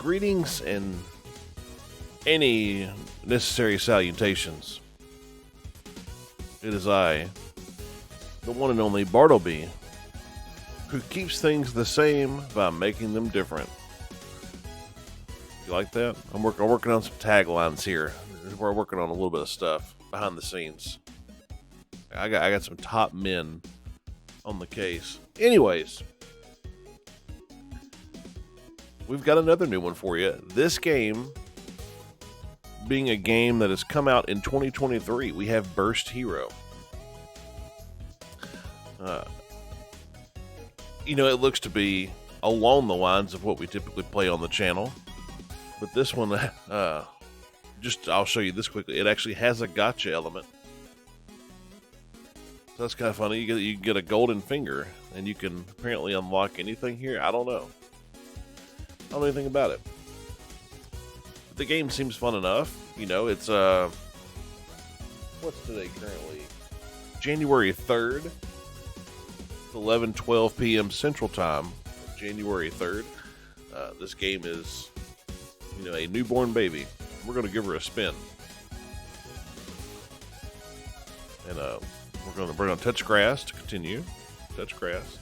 Greetings and any necessary salutations. It is I, the one and only Bartleby, who keeps things the same by making them different. You like that? I'm working on some taglines here. We're working on a little bit of stuff behind the scenes. I got some top men on the case. Anyways, we've got another new one for you. This game being a game that has come out in 2023, we have Burst Hero. It looks to be along the lines of what we typically play on the channel. But this one, I'll show you this quickly. It actually has a gacha element. So that's kind of funny. You can get a golden finger, and you can apparently unlock anything here. I don't know. I don't know anything about it. But the game seems fun enough. It's what's today currently? January 3rd. It's 11:12 p.m. Central Time. January 3rd. This game is, a newborn baby. We're going to give her a spin. And we're going to touch grass to continue. Touch grass.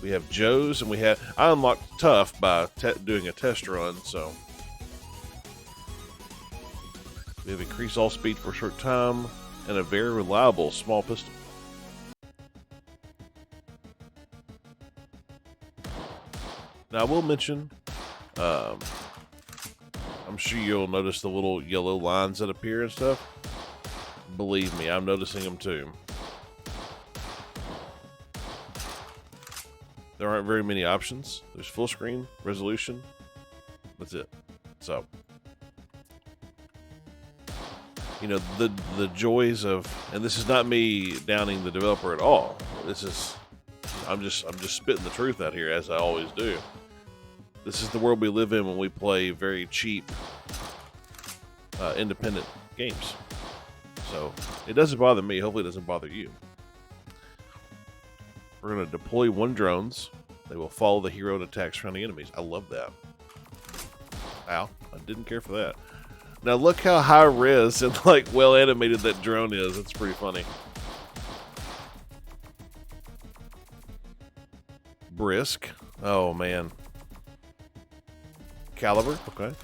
We have Joe's, and I unlocked Tough by doing a test run, so we have increased all speed for a short time, and a very reliable small pistol. Now I will mention, I'm sure you'll notice the little yellow lines that appear and stuff. Believe me, I'm noticing them too. There aren't very many options. There's full screen, resolution. That's it. So, the joys of, and this is not me downing the developer at all. I'm just spitting the truth out here, as I always do. This is the world we live in when we play very cheap, independent games. So it doesn't bother me. Hopefully it doesn't bother you. We're going to deploy 1 drones. They will follow the hero and attack surrounding enemies. I love that. Ow. I didn't care for that. Now look how high res and well animated that drone is. It's pretty funny. Brisk. Oh man. Caliber. Okay.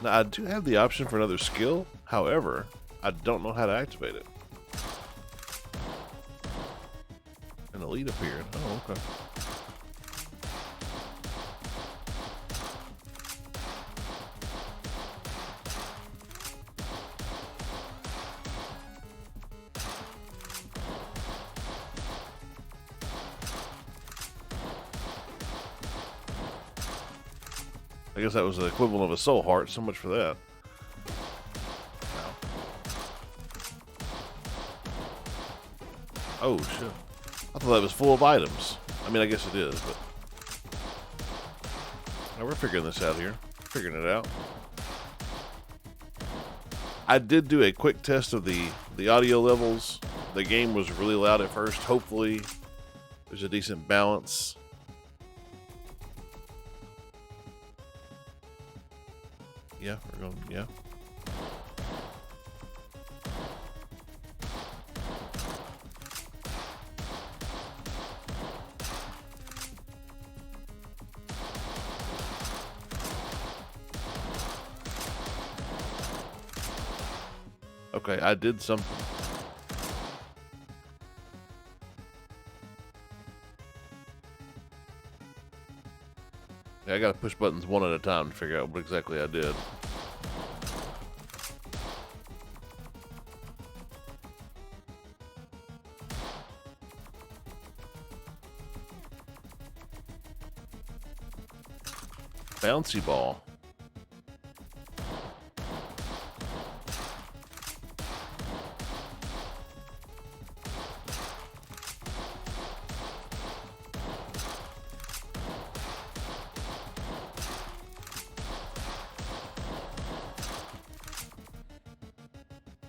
Now I do have the option for another skill. However, I don't know how to activate it. An elite appeared. Oh, okay. I guess that was the equivalent of a soul heart. So much for that. Oh, shit. I thought that was full of items. I mean, I guess it is, but... Now we're figuring this out here. Figuring it out. I did do a quick test of the audio levels. The game was really loud at first. Hopefully, there's a decent balance. Yeah, we're going, yeah. Okay, I did something. Yeah, I gotta push buttons one at a time to figure out what exactly I did. Bouncy ball.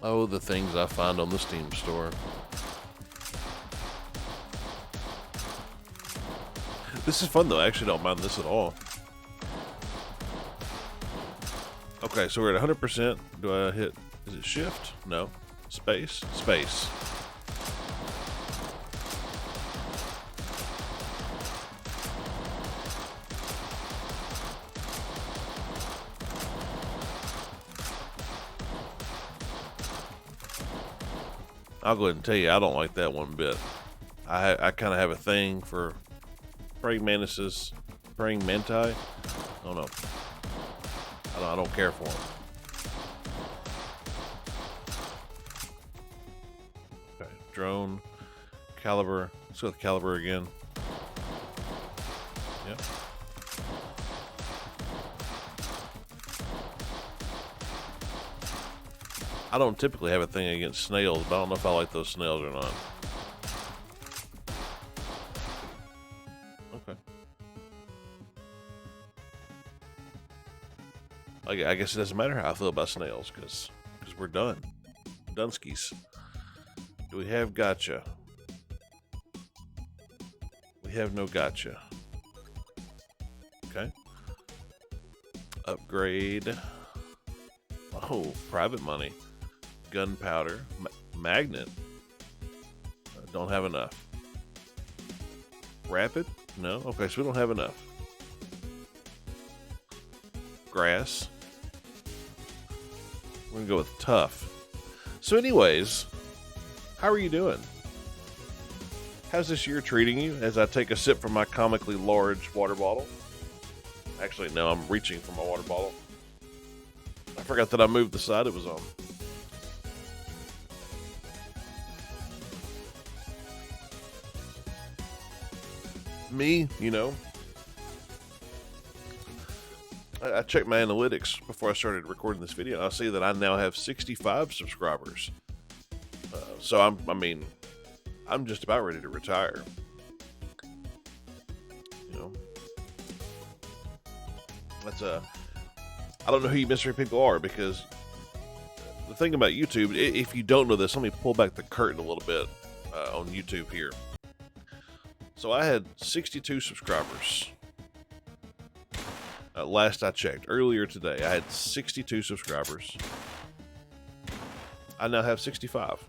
Oh, the things I find on the Steam store. This is fun though. I actually don't mind this at all. Okay, so we're at 100%. Do I hit? Is it shift? No. Space. Space. I'll go ahead and tell you, I don't like that one bit. I kind of have a thing for praying mantises, praying manti. I don't know. I don't care for them. Okay, drone, caliber. Let's go with caliber again. Yep. I don't typically have a thing against snails, but I don't know if I like those snails or not. Okay. I guess it doesn't matter how I feel about snails, because we're done. Dunskies. Do we have gacha? We have no gacha. Okay. Upgrade. Oh, private money. Gunpowder. Magnet. Don't have enough. Rapid? No? Okay, so we don't have enough. Grass. We're gonna go with tough. So anyways, how are you doing? How's this year treating you as I take a sip from my comically large water bottle? Actually, no, I'm reaching for my water bottle. I forgot that I moved the side it was on. Me, you know, I checked my analytics before I started recording this video. I see that I now have 65 subscribers. So I'm just about ready to retire. You know, that's I don't know who you mystery people are, because the thing about YouTube, if you don't know this, let me pull back the curtain a little bit on YouTube here. So I had 62 subscribers. Last I checked, earlier today, I had 62 subscribers. I now have 65.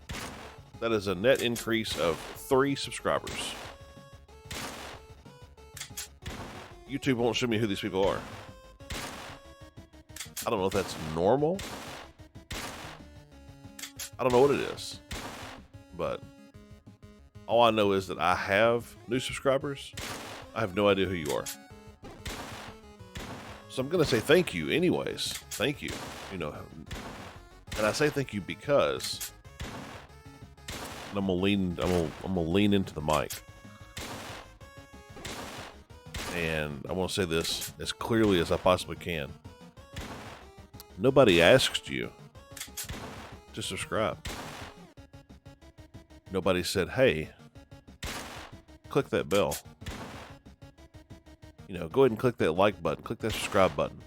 That is a net increase of 3 subscribers. YouTube won't show me who these people are. I don't know if that's normal. I don't know what it is. But all I know is that I have new subscribers. I have no idea who you are. So I'm going to say thank you anyways. Thank you. You know, and I say thank you because I'm gonna lean into the mic. And I want to say this as clearly as I possibly can. Nobody asked you to subscribe. Nobody said, hey, click that bell. You know, go ahead and click that like button. Click that subscribe button.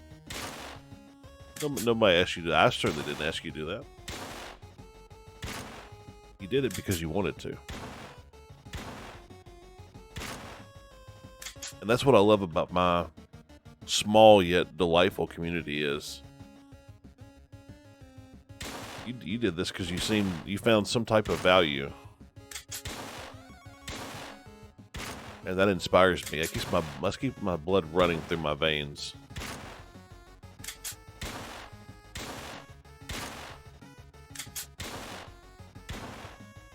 Nobody asked you to. I certainly didn't ask you to do that. You did it because you wanted to. And that's what I love about my small yet delightful community is you did this because you found some type of value. And that inspires me. It must keep my blood running through my veins.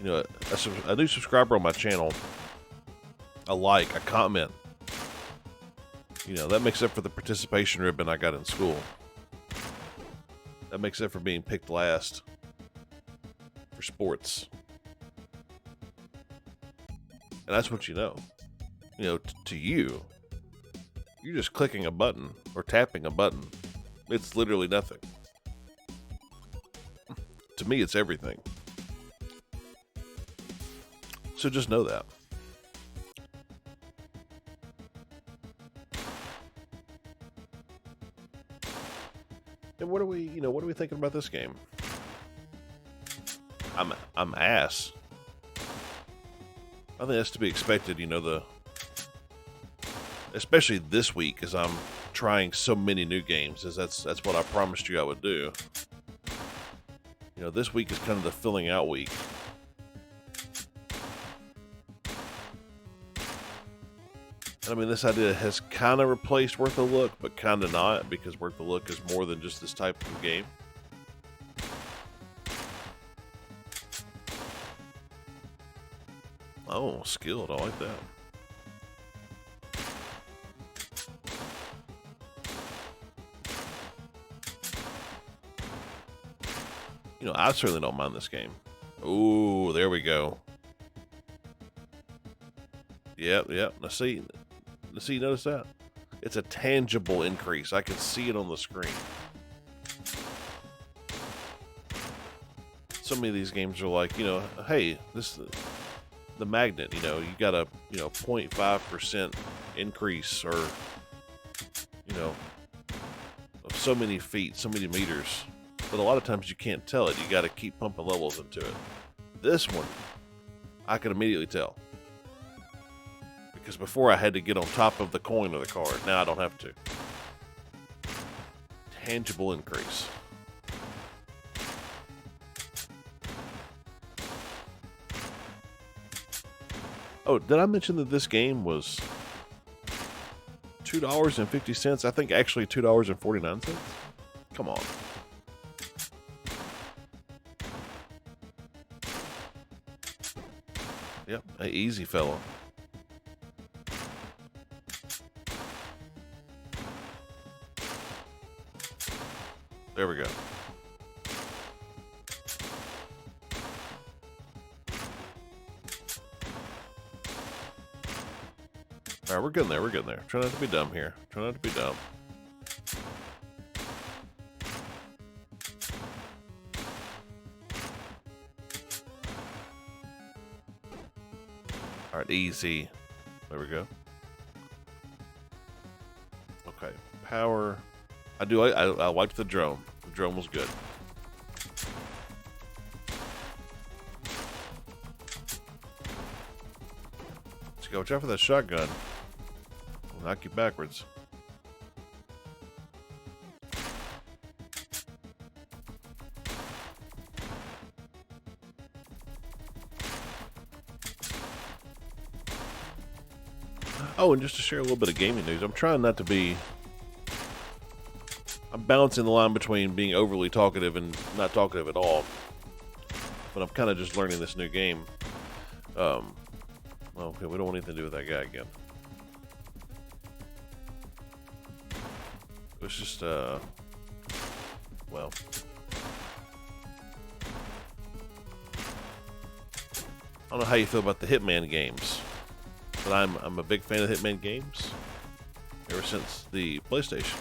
You know, a new subscriber on my channel, a comment. You know, that makes up for the participation ribbon I got in school. That makes up for being picked last for sports. And that's what you know. You know, to you, you're just clicking a button or tapping a button. It's literally nothing. To me, it's everything. So just know that. And what are we thinking about this game? I'm ass. I think that's to be expected, you know, especially this week, as I'm trying so many new games, as that's what I promised you I would do. You know, this week is kind of the filling out week. And I mean, this idea has kind of replaced Worth a Look, but kind of not, because Worth a Look is more than just this type of game. Oh, skilled. I like that. You know, I certainly don't mind this game. Ooh, there we go. Yep. Now see, notice that? It's a tangible increase. I can see it on the screen. So many of these games are like, you know, hey, the magnet, you know, you got a, 0.5% increase, or, you know, of so many feet, so many meters. But a lot of times you can't tell it. You got to keep pumping levels into it. This one, I can immediately tell. Because before I had to get on top of the coin or the card. Now I don't have to. Tangible increase. Oh, did I mention that this game was $2.50? I think actually $2.49. Come on. Yep, an easy fellow. There we go. All right, we're getting there. We're getting there. Try not to be dumb here. Try not to be dumb. All right, easy. There we go. Okay, power. I liked the drone. The drone was good. Let's go. Watch out for that shotgun. It'll knock you backwards. Oh, and just to share a little bit of gaming news, I'm trying not to be... I'm balancing the line between being overly talkative and not talkative at all. But I'm kind of just learning this new game. Okay, we don't want anything to do with that guy again. It's just, well... I don't know how you feel about the Hitman games. But I'm a big fan of Hitman games. Ever since the PlayStation.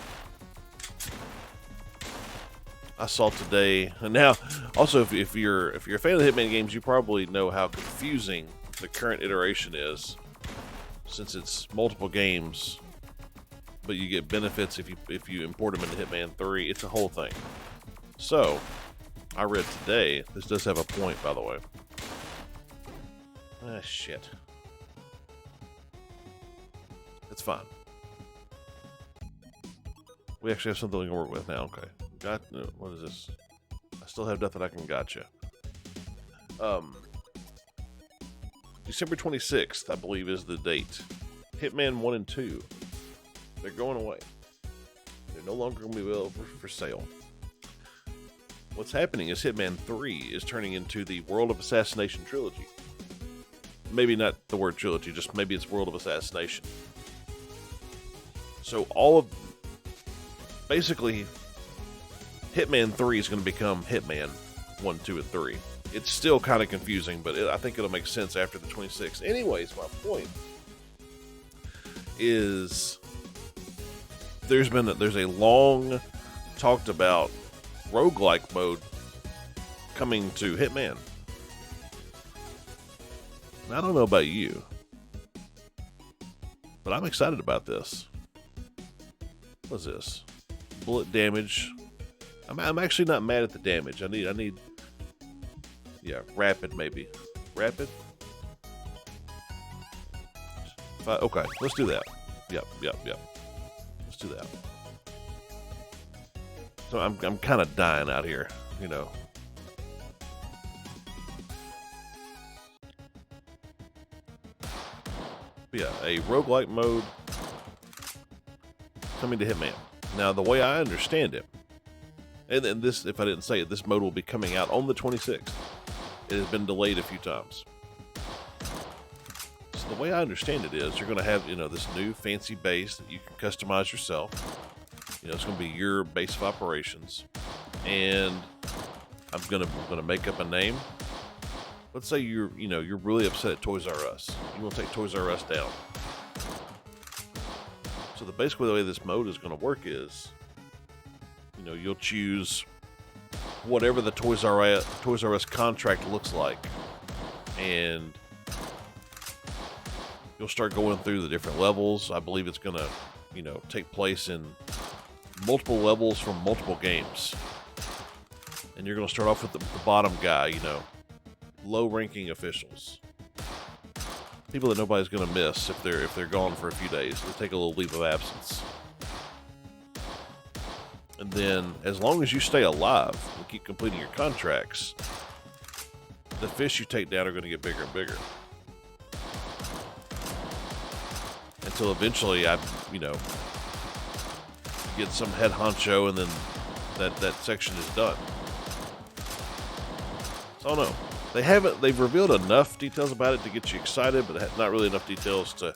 I saw today, and now also if you're a fan of the Hitman games, you probably know how confusing the current iteration is, since it's multiple games, but you get benefits if you import them into Hitman 3. It's a whole thing. So I read today, this does have a point, by the way. Ah, shit. It's fine. We actually have something we can work with now. Okay. What is this? I still have nothing I can gotcha. December 26th, I believe, is the date. Hitman 1 and 2. They're going away. They're no longer going to be available for sale. What's happening is Hitman 3 is turning into the World of Assassination trilogy. Maybe not the word trilogy, just maybe it's World of Assassination. So basically, Hitman 3 is going to become Hitman 1, 2, and 3. It's still kind of confusing, but I think it'll make sense after the 26th. Anyways, my point is there's a long talked about roguelike mode coming to Hitman. And I don't know about you, but I'm excited about this. What's this? Bullet damage. I'm actually not mad at the damage. I need. Yeah, rapid maybe. Rapid. Okay, let's do that. Yep. Let's do that. So I'm kind of dying out here, you know. But yeah, a roguelike mode coming to Hitman. Now, the way I understand it, and this, if I didn't say it, this mode will be coming out on the 26th. It has been delayed a few times. So the way I understand it is, you're going to have, you know, this new fancy base that you can customize yourself. You know, it's going to be your base of operations, and I'm gonna make up a name. Let's say you're really upset at Toys R Us. You want to take Toys R Us down. So basically the way this mode is going to work is, you know, you'll choose whatever the Toys R Us contract looks like, and you'll start going through the different levels. I believe it's going to, you know, take place in multiple levels from multiple games. And you're going to start off with the bottom guy, you know, low-ranking officials. People that nobody's going to miss if they're gone for a few days. They take a little leave of absence. And then, as long as you stay alive and keep completing your contracts, the fish you take down are going to get bigger and bigger. Until eventually, you know, you get some head honcho, and then that section is done. So I don't know. They've revealed enough details about it to get you excited, but not really enough details to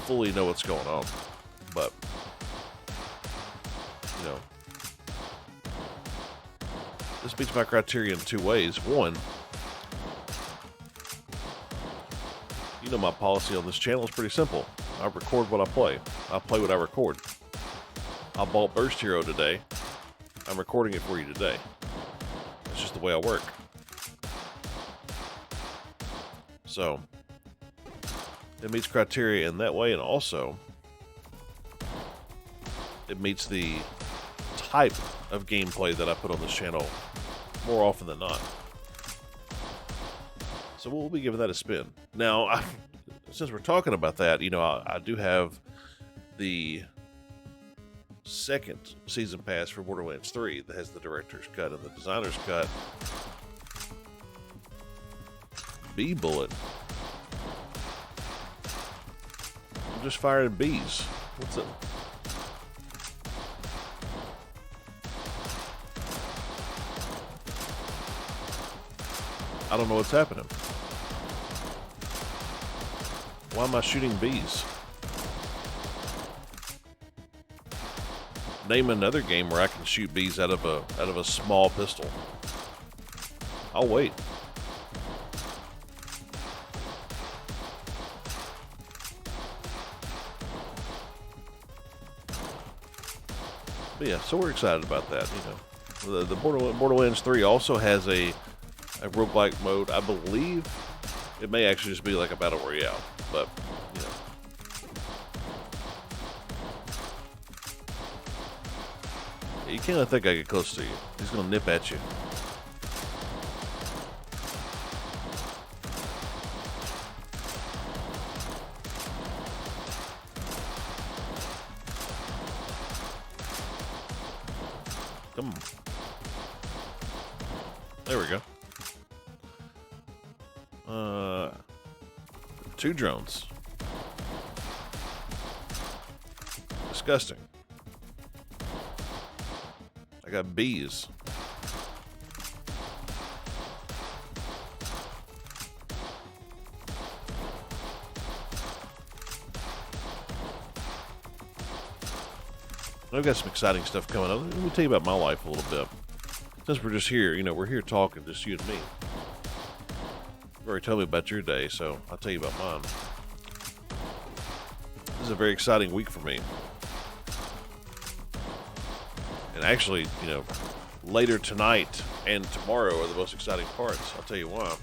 fully know what's going on. But, you know, this meets my criteria in two ways. One, you know, my policy on this channel is pretty simple. I record what I play. I play what I record. I bought Burst Hero today. I'm recording it for you today. That's just the way I work. So, it meets criteria in that way, and also, it meets the type of gameplay that I put on this channel more often than not. So we'll be giving that a spin. Now, since we're talking about that, you know, I do have the second season pass for Borderlands 3 that has the director's cut and the designer's cut. Bee bullet. I'm just firing bees. What's it? I don't know what's happening. Why am I shooting bees? Name another game where I can shoot bees out of a small pistol. I'll wait. But yeah, so we're excited about that. You know, the Borderlands 3 also has a roguelike mode. I believe it may actually just be like a battle royale, but you know. You can't let that guy get close to you. He's gonna nip at you. Come on. There we go. 2 drones. Disgusting. I got bees. I've got some exciting stuff coming up. Let me tell you about my life a little bit. Since we're just here, you know, we're here talking, just you and me. You've already told me about your day, so I'll tell you about mine. This is a very exciting week for me. And actually, you know, later tonight and tomorrow are the most exciting parts. I'll tell you why.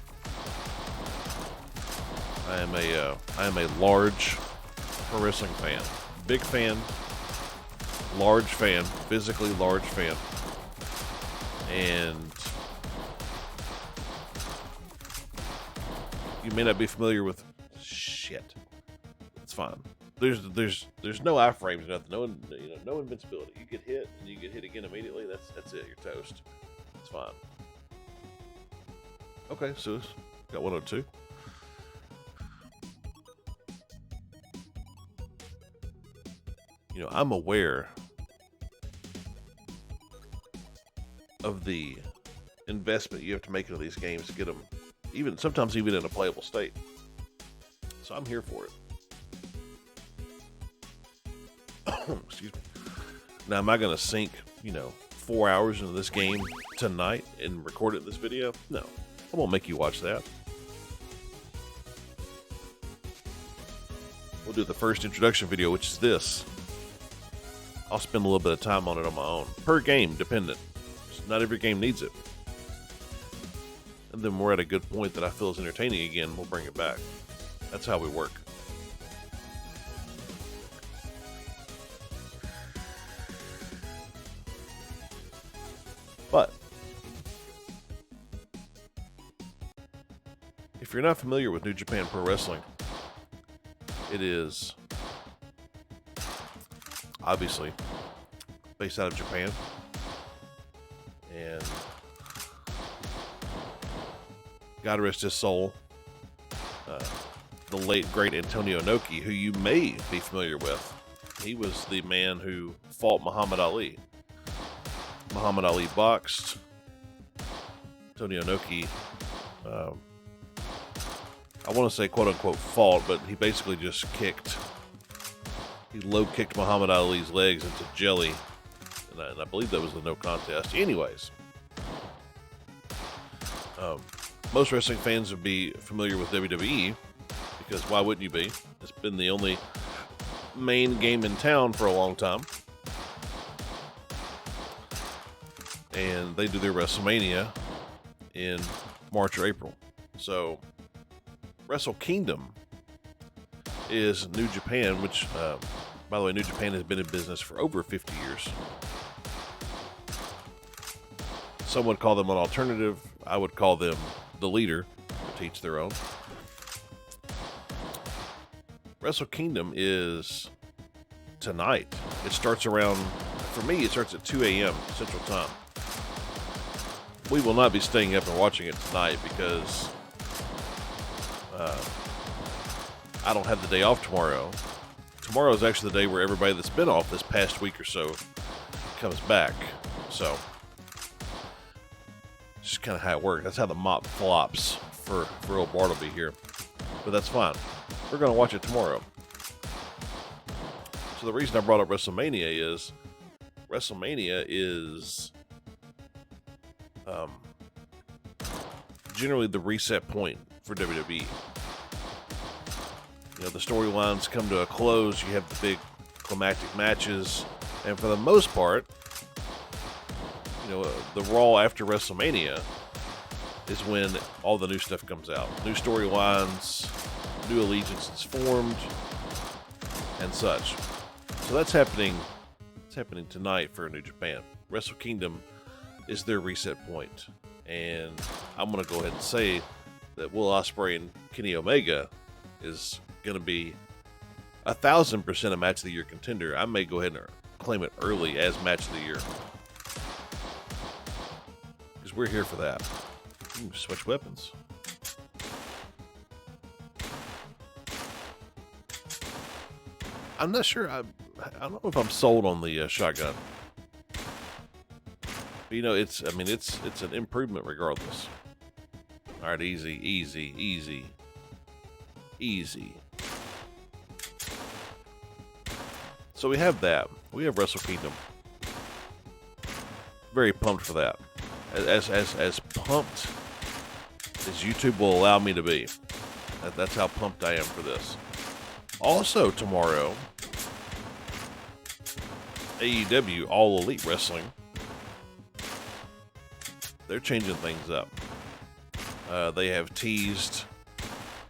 I am a large pro wrestling fan. Big fan. Large fan. Physically large fan. And you may not be familiar with shit. It's fine. there's no iframes, nothing, no invincibility. You get hit and you get hit again immediately. That's it. You're toast. It's fine. Okay, so got 102. I'm aware of the investment you have to make into these games to get them, sometimes even in a playable state. So I'm here for it. Excuse me. Now, am I going to sink, 4 hours into this game tonight and record it in this video? No, I won't make you watch that. We'll do the first introduction video, which is this. I'll spend a little bit of time on it on my own. Per game, dependent. Not every game needs it. And then we're at a good point that I feel is entertaining again, we'll bring it back. That's how we work. But if you're not familiar with New Japan Pro Wrestling, it is obviously based out of Japan, and God rest his soul, the late great Antonio Inoki, who you may be familiar with. He was the man who fought Muhammad Ali. Muhammad Ali boxed. Antonio Inoki, I want to say quote unquote fought, but he basically just kicked. He low kicked Muhammad Ali's legs into jelly, and I believe that was the no contest. Anyways, most wrestling fans would be familiar with WWE, because why wouldn't you be? It's been the only main game in town for a long time. And they do their WrestleMania in March or April. So, Wrestle Kingdom is New Japan, which, by the way, New Japan has been in business for over 50 years. Some would call them an alternative. I would call them the leader, to each their own. Wrestle Kingdom is tonight. It starts around, for me, it starts at 2 a.m. Central Time. We will not be staying up and watching it tonight because I don't have the day off tomorrow. Tomorrow is actually the day where everybody that's been off this past week or so comes back. So, it's just kind of how it works. That's how the mop flops for old Bartleby here. But that's fine. We're going to watch it tomorrow. So the reason I brought up WrestleMania is generally the reset point for WWE. The storylines come to a close. You have the big climactic matches, and for the most part, the Raw after WrestleMania is when all the new stuff comes out. New storylines, new allegiances formed, and such. So that's happening. It's happening tonight for New Japan. Wrestle Kingdom is their reset point, and I'm going to go ahead and say that Will Ospreay and Kenny Omega is going to be 1,000% a match of the year contender. I may go ahead and claim it early as match of the year, because we're here for that. Switch weapons. I'm not sure. I don't know if I'm sold on the shotgun. But, it's an improvement regardless. All right, easy. So we have that. We have Wrestle Kingdom. Very pumped for that. As pumped as YouTube will allow me to be. That's how pumped I am for this. Also tomorrow, AEW All Elite Wrestling. They're changing things up. They have teased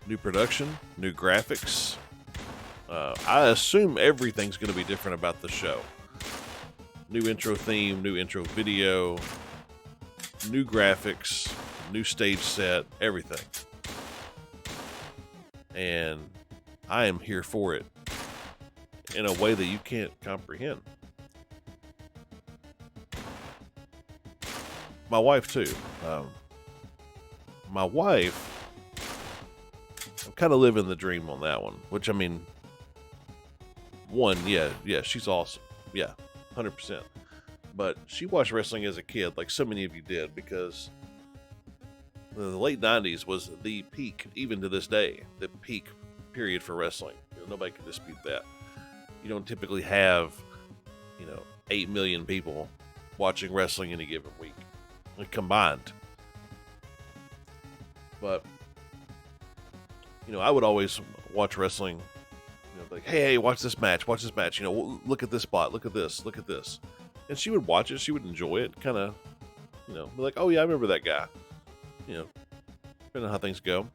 new production, new graphics. I assume everything's going to be different about the show. New intro theme, new intro video, new graphics, new stage set, everything. And I am here for it. in a way that you can't comprehend. My wife too. My wife, I'm kind of living the dream on that one. Which, I mean, yeah, she's awesome. Yeah, 100%. But she watched wrestling as a kid, like so many of you did, because the late 90s was the peak, even to this day, the peak period for wrestling. Nobody can dispute that. You don't typically have, 8 million people watching wrestling any given week, combined. But, I would always watch wrestling, like, hey, watch this match, look at this spot, look at this. And she would watch it, she would enjoy it, kind of, be like, oh yeah, I remember that guy. Depending on how things go,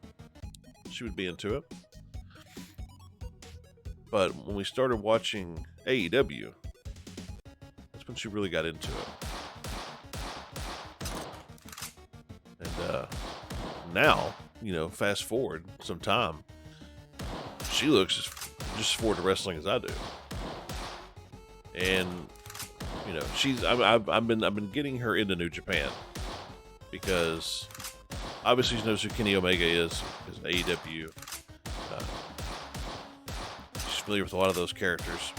she would be into it. But when we started watching AEW, that's when she really got into it. And now, fast forward some time, she looks just as forward to wrestling as I do. And I've been getting her into New Japan because obviously she knows who Kenny Omega is AEW. She's familiar with a lot of those characters.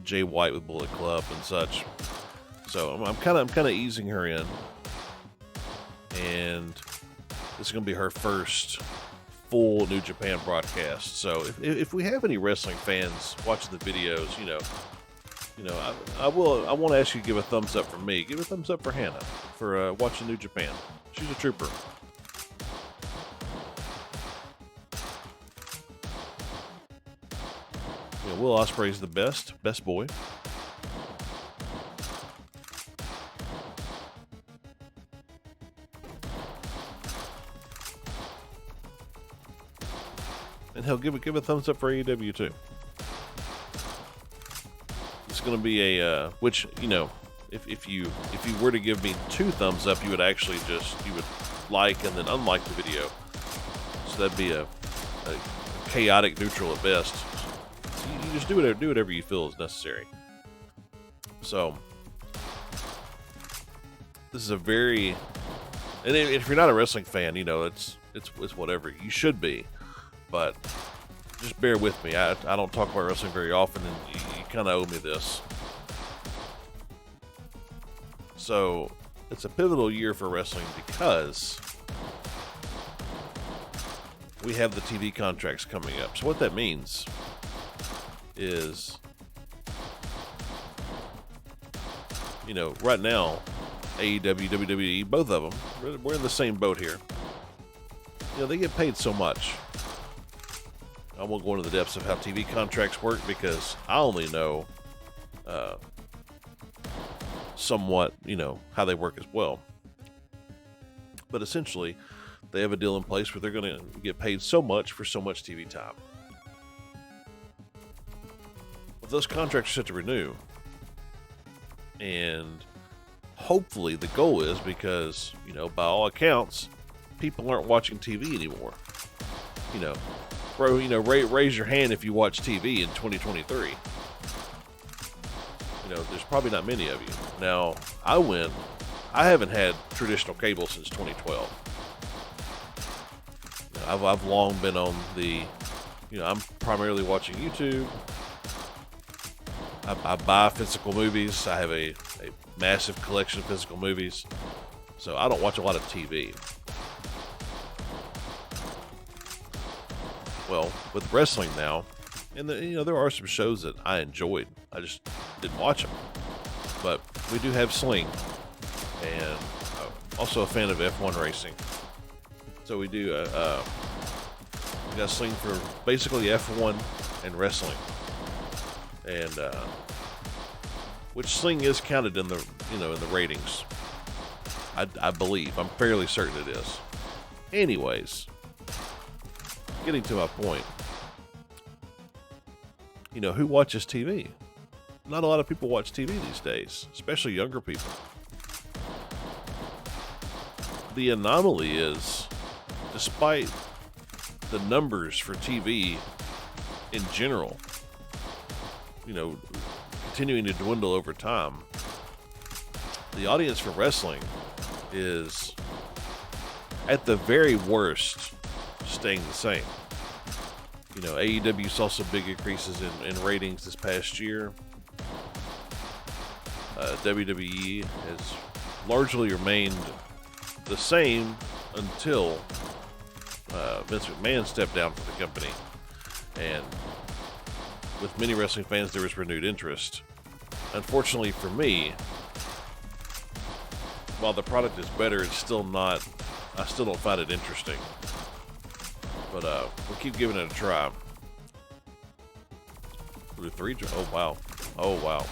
Jay White with Bullet Club and such. So I'm kind of easing her in, and this is going to be her first full New Japan broadcast. So if we have any wrestling fans watching the videos, I want to ask you to give a thumbs up for me. Give a thumbs up for Hannah for watching New Japan. She's a trooper. Will Ospreay's the best boy. And he'll give a thumbs up for AEW too. It's going to be a which if you were to give me 2 thumbs up, you would actually you would like and then unlike the video. So that'd be a chaotic neutral at best. So you just do whatever you feel is necessary. So this is a very, and if you're not a wrestling fan, it's whatever. You should be, but just bear with me. I don't talk about wrestling very often, and you kind of owe me this. So it's a pivotal year for wrestling because we have the TV contracts coming up. So what that means is, right now, AEW, WWE, both of them, we're in the same boat here. They get paid so much. I won't go into the depths of how TV contracts work because I only know somewhat, how they work as well. But essentially, they have a deal in place where they're going to get paid so much for so much TV time. But those contracts are set to renew. And hopefully the goal is because, by all accounts, people aren't watching TV anymore. Raise your hand if you watch TV in 2023. There's probably not many of you. Now, I haven't had traditional cable since 2012. I've long been on the, I'm primarily watching YouTube. I buy physical movies. I have a massive collection of physical movies. So I don't watch a lot of TV. Well, with wrestling now, and there are some shows that I enjoyed. I just didn't watch them. But we do have Sling, and also a fan of F1 racing. So we do. We got Sling for basically F1 and wrestling, and which Sling is counted in the in the ratings. I believe. I'm fairly certain it is. Anyways, getting to my point. Who watches TV? Not a lot of people watch TV these days, especially younger people. The anomaly is, despite the numbers for TV in general continuing to dwindle over time, the audience for wrestling is, at the very worst, staying the same. AEW saw some big increases in ratings this past year. WWE has largely remained the same until Vince McMahon stepped down from the company. And with many wrestling fans, there was renewed interest. Unfortunately for me, while the product is better, it's still not, I still don't find it interesting. But we'll keep giving it a try. Oh, wow. Oh, wow.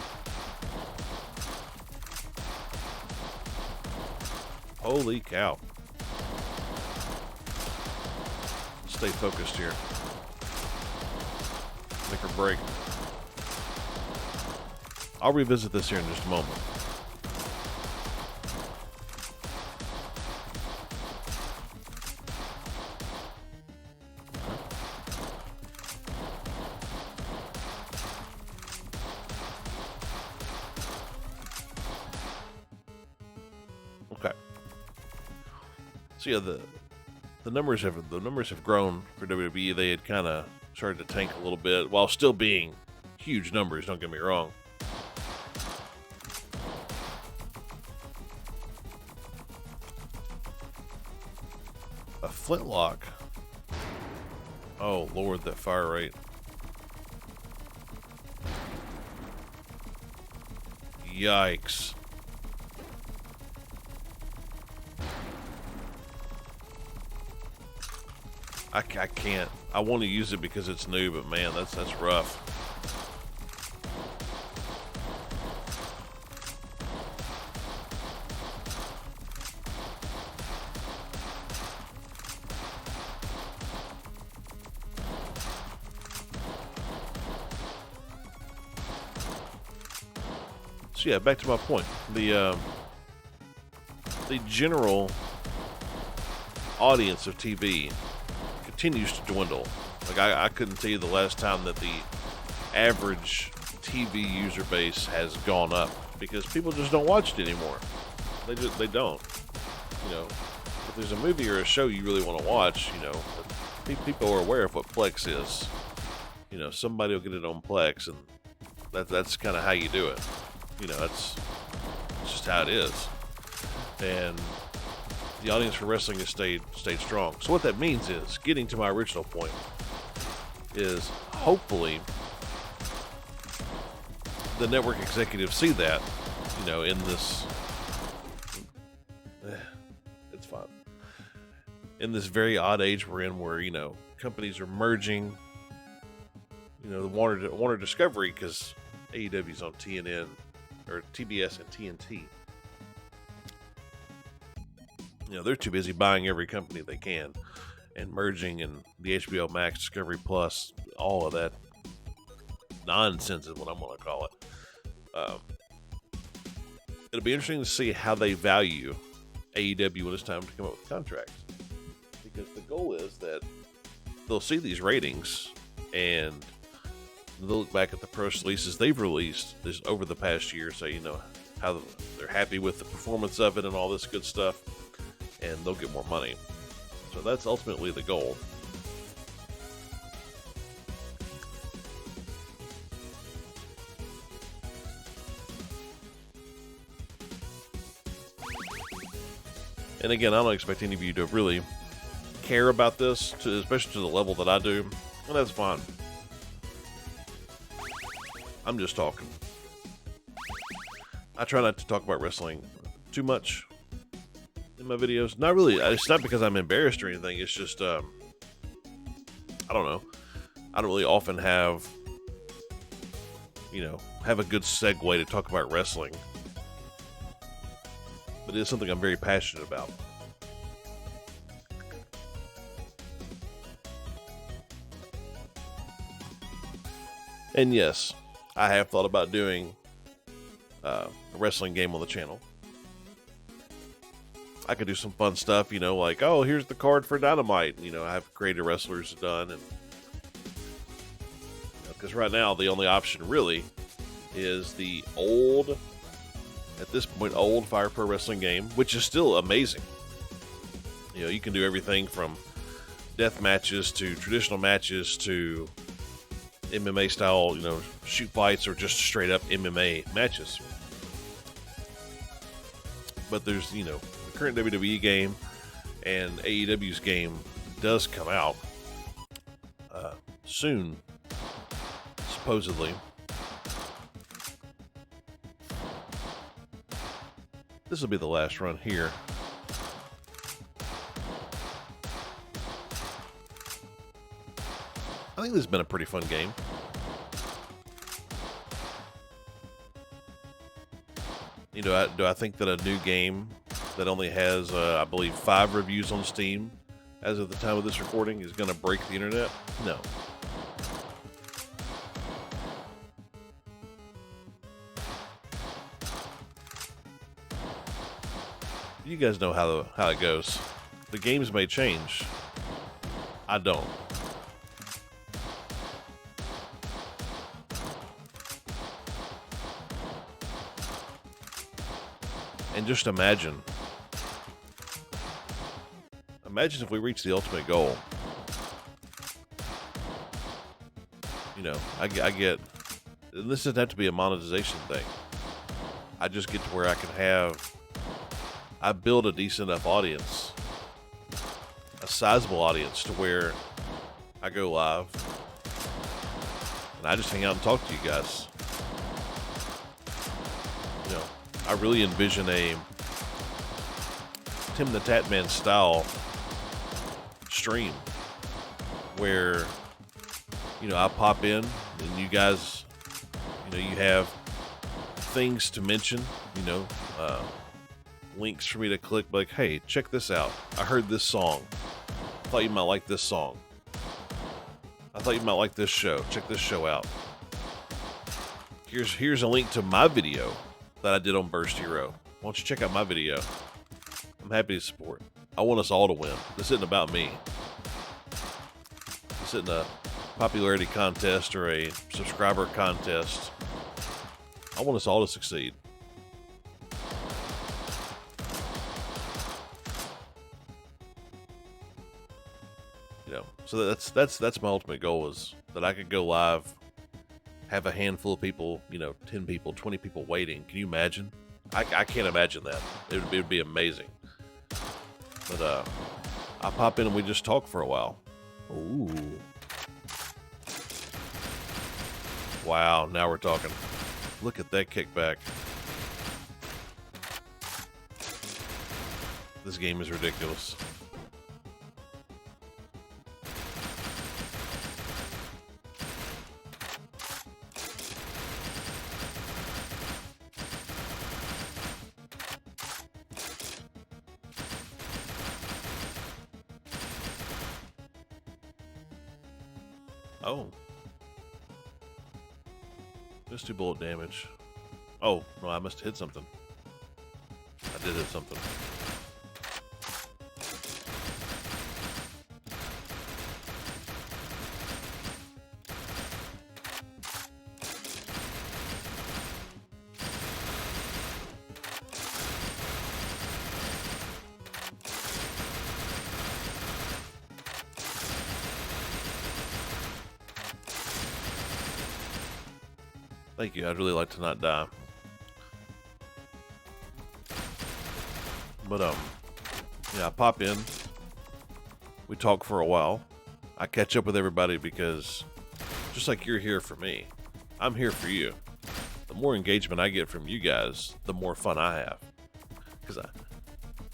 Holy cow. Stay focused here. Make or break. I'll revisit this here in just a moment. Okay. So yeah, the numbers have grown for WWE. They had kind of started to tank a little bit while still being huge numbers, don't get me wrong. A flintlock. Oh Lord, that fire rate. Yikes. I can't. I want to use it because it's new, but man, that's rough. So yeah, back to my point. The general audience of TV continues to dwindle. Like I couldn't tell you the last time that the average TV user base has gone up, because people just don't watch it anymore. They don't. If there's a movie or a show you really want to watch, people are aware of what Plex is. Somebody will get it on Plex, and that's kind of how you do it. That's just how it is. And the audience for wrestling has stayed strong. So what that means is, getting to my original point, is hopefully the network executives see that, in this, it's fine. In this very odd age we're in, where, companies are merging, the Warner Discovery, because AEW's on TNN, or TBS and TNT. They're too busy buying every company they can and merging, and the HBO Max, Discovery Plus, all of that nonsense is what I'm going to call it. It'll be interesting to see how they value AEW when it's time to come up with contracts, because the goal is that they'll see these ratings and they'll look back at the press releases they've released this over the past year, say, how they're happy with the performance of it and all this good stuff, and they'll get more money. So that's ultimately the goal. And again, I don't expect any of you to really care about this, especially to the level that I do, and that's fine. I'm just talking. I try not to talk about wrestling too much in my videos. Not really. It's not because I'm embarrassed or anything. It's just, I don't know. I don't really often have a good segue to talk about wrestling. But it is something I'm very passionate about. And yes, I have thought about doing a wrestling game on the channel. I could do some fun stuff, like, oh, here's the card for Dynamite. I have created wrestlers done, and Because right now, the only option really is the old, at this point, old Fire Pro Wrestling game, which is still amazing. You know, you can do everything from death matches to traditional matches to MMA style, you know, shoot fights or just straight up MMA matches. But there's, you know, the current WWE game and AEW's game does come out soon, supposedly. This will be the last run here. I think this has been a pretty fun game. You know, do I think that a new game that only has, I believe, 5 reviews on Steam as of the time of this recording is going to break the internet? No. You guys know how it goes. The games may change. I don't. And just imagine if we reach the ultimate goal. You know, I get, and this doesn't have to be a monetization thing. I just get to where I build a decent enough audience, a sizable audience, to where I go live and I just hang out and talk to you guys. You know, I really envision a Tim the Tatman style stream where, you know, I pop in and you guys, you know, you have things to mention, you know, links for me to click, like, hey, check this out. I heard this song. I thought you might like this song. I thought you might like this show. Check this show out. Here's a link to my video that I did on Burst Hero. Why don't you check out my video? I'm happy to support. I want us all to win. This isn't about me. This isn't a popularity contest or a subscriber contest. I want us all to succeed. You know, so that's my ultimate goal, is that I could go live, have a handful of people, you know, 10 people, 20 people waiting. Can you imagine? I can't imagine that. It would be amazing. But I pop in and we just talk for a while. Ooh. Wow, now we're talking. Look at that kickback. This game is ridiculous. Oh. Just 2 bullet damage. Oh, no, I must have hit something. I did hit something. Thank you. I'd really like to not die. But, yeah, I pop in. We talk for a while. I catch up with everybody because just like you're here for me, I'm here for you. The more engagement I get from you guys, the more fun I have. Because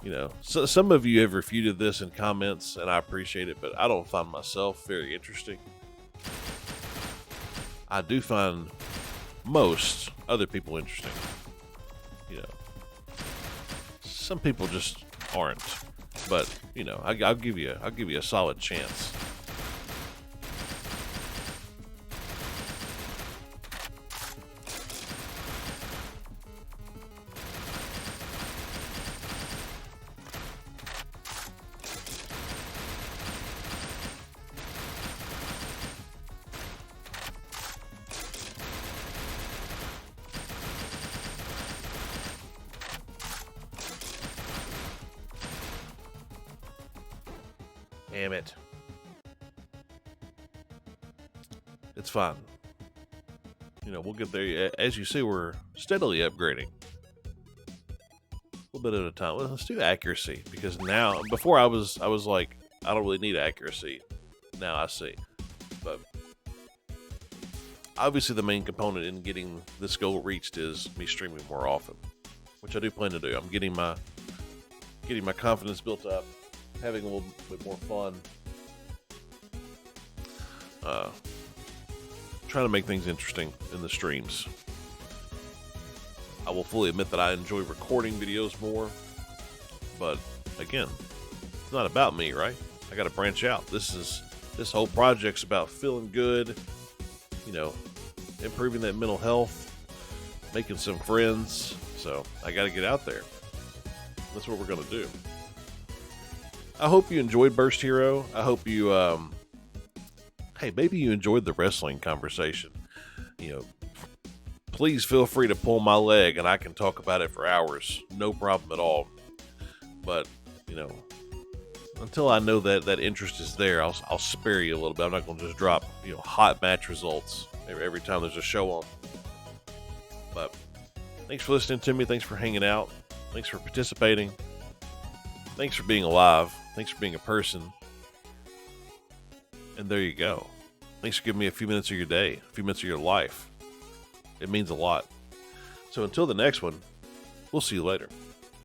you know, so some of you have refuted this in comments, and I appreciate it, but I don't find myself very interesting. I do find most other people interesting. You know, some people just aren't, but you know, I'll give you a solid chance. Damn it. It's fine. You know, we'll get there. As you see, we're steadily upgrading. A little bit at a time. Well, let's do accuracy, because now, before I was like, I don't really need accuracy. Now I see. But obviously the main component in getting this goal reached is me streaming more often, which I do plan to do. I'm getting my confidence built up, having a little bit more fun, trying to make things interesting in the streams. I will fully admit that I enjoy recording videos more, but again, it's not about me, right? I got to branch out. This whole project's about feeling good, you know, improving that mental health, making some friends. So I got to get out there. That's what we're going to do. I hope you enjoyed Burst Hero. I hope you, hey, maybe you enjoyed the wrestling conversation. You know, please feel free to pull my leg and I can talk about it for hours. No problem at all. But, you know, until I know that interest is there, I'll spare you a little bit. I'm not going to just drop, you know, hot match results every time there's a show on. But thanks for listening to me. Thanks for hanging out. Thanks for participating. Thanks for being alive. Thanks for being a person. And there you go. Thanks for giving me a few minutes of your day, a few minutes of your life. It means a lot. So until the next one, we'll see you later.